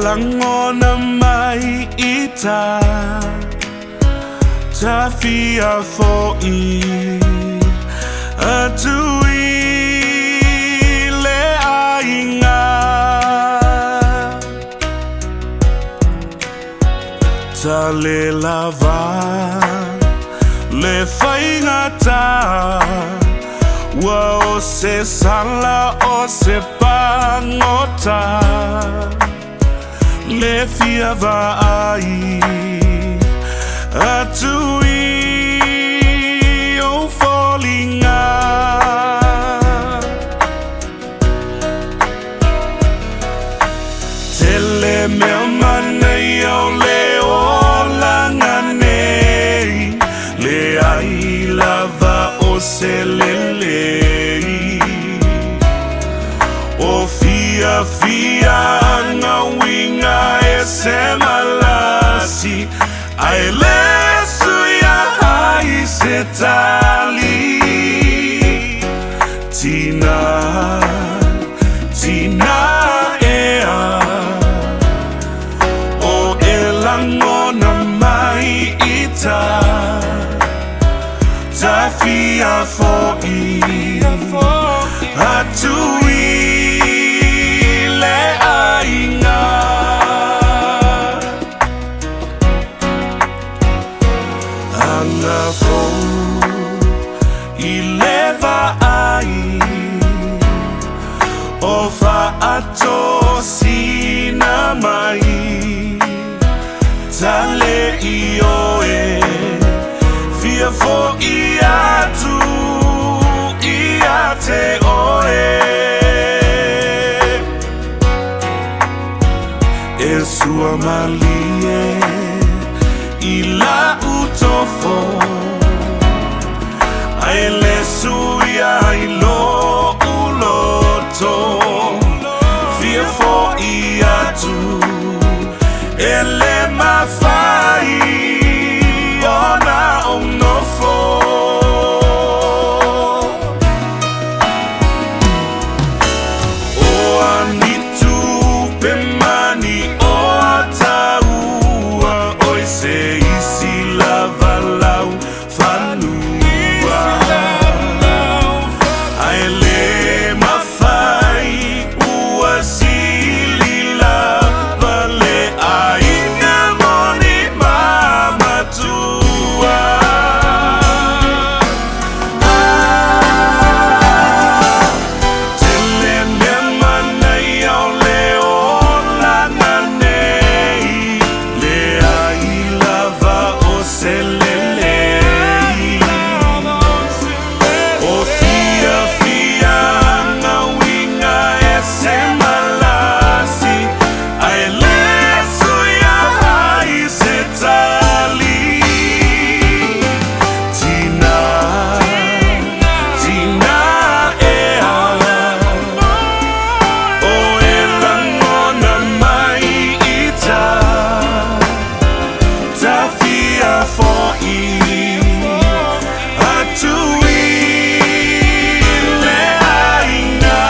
langona mai ita tafia fo'i atui le ainga tale lava le whaingata wa o se sala o se pangota le fia vai atui o folinga tele mea manei o le ola nganei le ai lava o se lelei o fia nga winga e se malasi ai lesu ya hai se tali Tinā ea o e langona mai ita tafia fo'i atui le ainga anga fou i leva ai o fa'ato sina mai tale i oe fia fo'i atu i ate oe e sua malie i la utofo ai le suia i lo uloto fia fo'i atu e le mawhai ona onofo o anitu pe mani o ataua oi se isi lava lau whanua ai le mawhai ua sili lava le ainga moni mamatua tele mea manai au le ola nganei le ai lava o se lelei o fia nga winga e se malasi ai lesu ya hai se tali Tinā ea o e langona mai ita tafia fo'i atui le ainga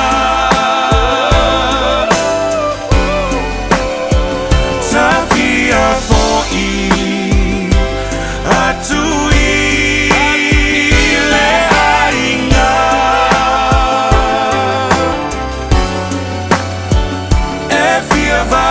tafia fo'i atui le ainga e fia va